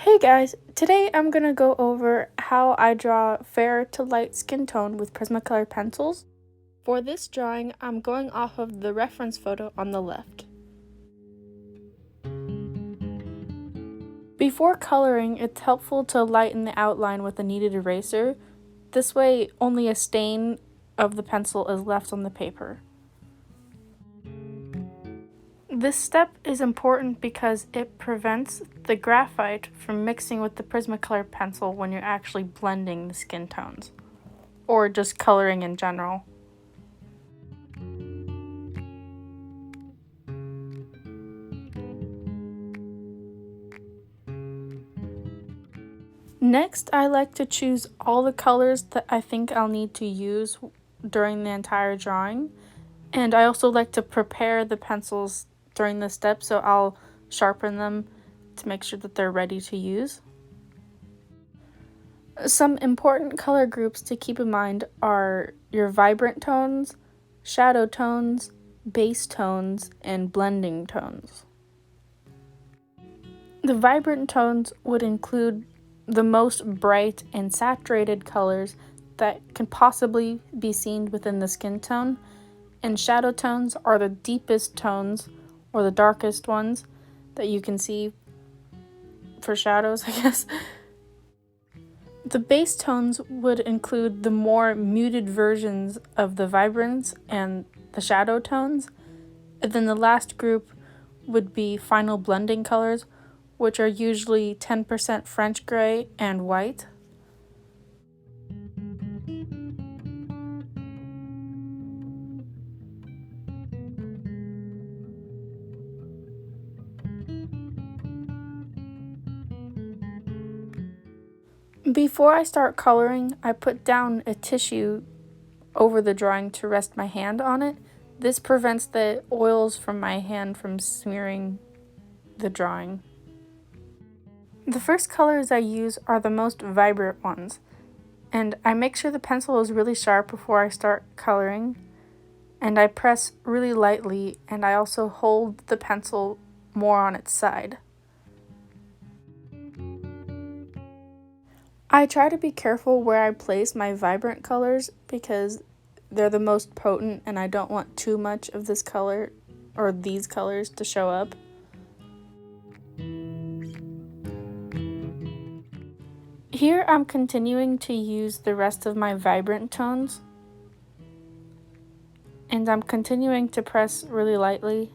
Hey guys, today I'm going to go over how I draw fair to light skin tone with Prismacolor pencils. For this drawing, I'm going off of the reference photo on the left. Before coloring, it's helpful to lighten the outline with a kneaded eraser. This way, only a stain of the pencil is left on the paper. This step is important because it prevents the graphite from mixing with the Prismacolor pencil when you're actually blending the skin tones, or just coloring in general. Next, I like to choose all the colors that I think I'll need to use during the entire drawing, and I also like to prepare the pencils during this step, so I'll sharpen them to make sure that they're ready to use. Some important color groups to keep in mind are your vibrant tones, shadow tones, base tones, and blending tones. The vibrant tones would include the most bright and saturated colors that can possibly be seen within the skin tone, and shadow tones are the deepest tones or the darkest ones that you can see for shadows, I guess. The base tones would include the more muted versions of the vibrance and the shadow tones, and then the last group would be final blending colors, which are usually 10% French gray and white. Before I start coloring, I put down a tissue over the drawing to rest my hand on it. This prevents the oils from my hand from smearing the drawing. The first colors I use are the most vibrant ones, and I make sure the pencil is really sharp before I start coloring, and I press really lightly, and I also hold the pencil more on its side. I try to be careful where I place my vibrant colors because they're the most potent and I don't want too much of this color or these colors to show up. Here I'm continuing to use the rest of my vibrant tones, and I'm continuing to press really lightly.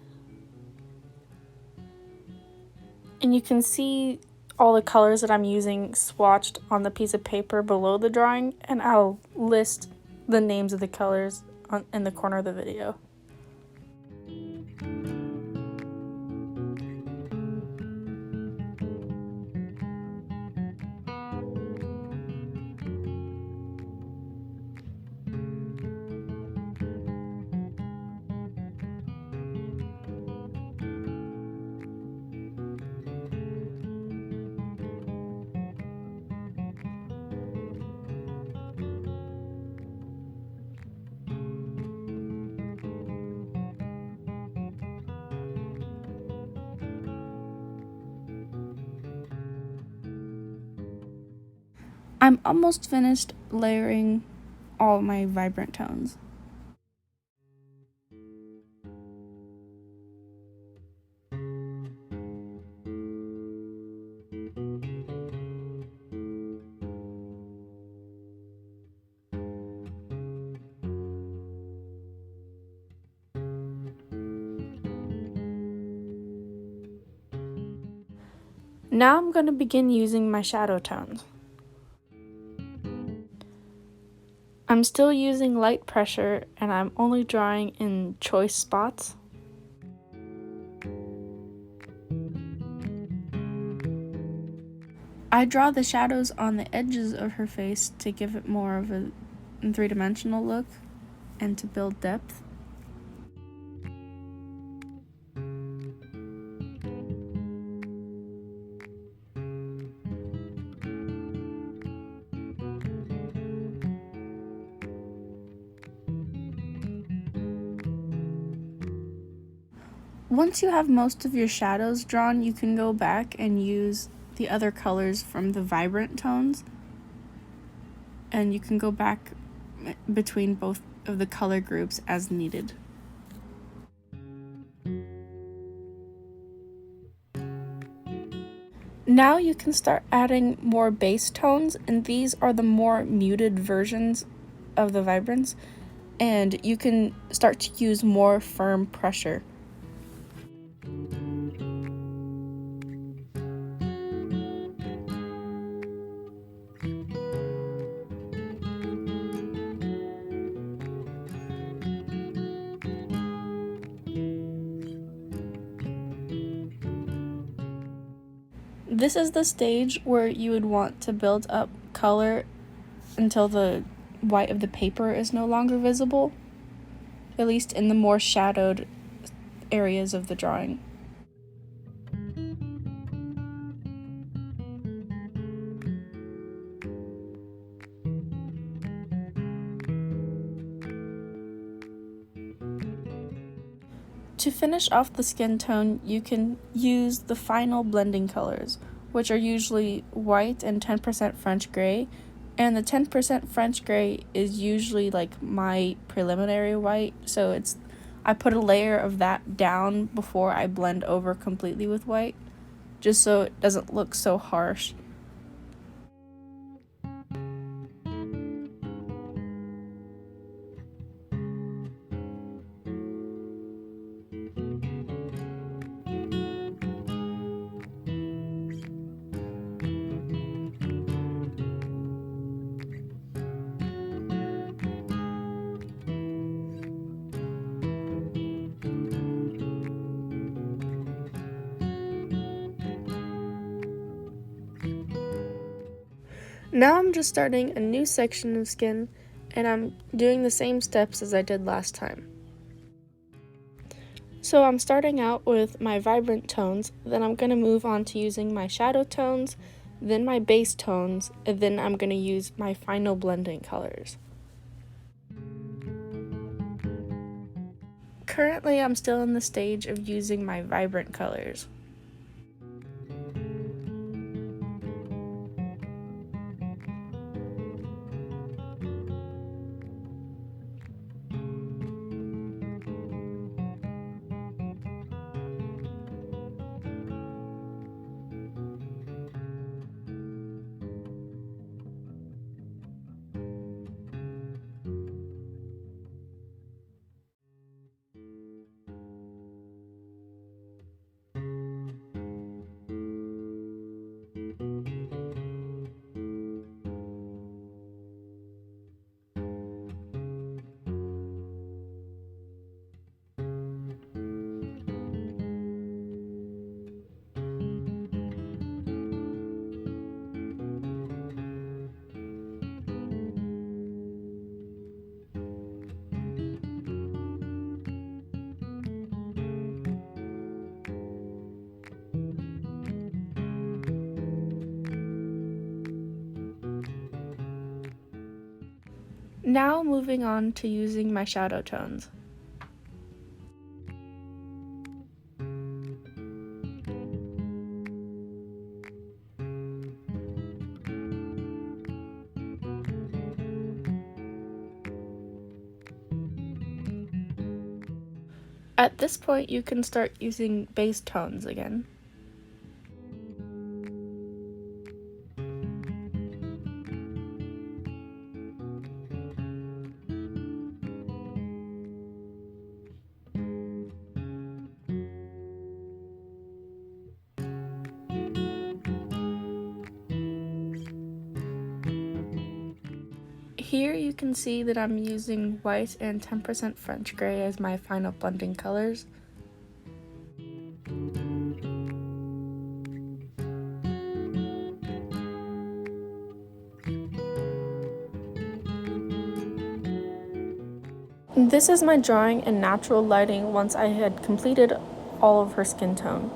And you can see all the colors that I'm using swatched on the piece of paper below the drawing, and I'll list the names of the colors in the corner of the video. I'm almost finished layering all my vibrant tones. Now I'm going to begin using my shadow tones. I'm still using light pressure and I'm only drawing in choice spots. I draw the shadows on the edges of her face to give it more of a three-dimensional look and to build depth. Once you have most of your shadows drawn, you can go back and use the other colors from the vibrant tones, and you can go back between both of the color groups as needed. Now you can start adding more base tones, and these are the more muted versions of the vibrance, and you can start to use more firm pressure. This is the stage where you would want to build up color until the white of the paper is no longer visible, at least in the more shadowed areas of the drawing. To finish off the skin tone, you can use the final blending colors, which are usually white and 10% French gray, and the 10% French gray is usually like my preliminary white, so I put a layer of that down before I blend over completely with white, just so it doesn't look so harsh. Now I'm just starting a new section of skin, and I'm doing the same steps as I did last time. So I'm starting out with my vibrant tones, then I'm going to move on to using my shadow tones, then my base tones, and then I'm going to use my final blending colors. Currently, I'm still in the stage of using my vibrant colors. Now moving on to using my shadow tones. At this point, you can start using base tones again. Here you can see that I'm using white and 10% French gray as my final blending colors. This is my drawing in natural lighting once I had completed all of her skin tone.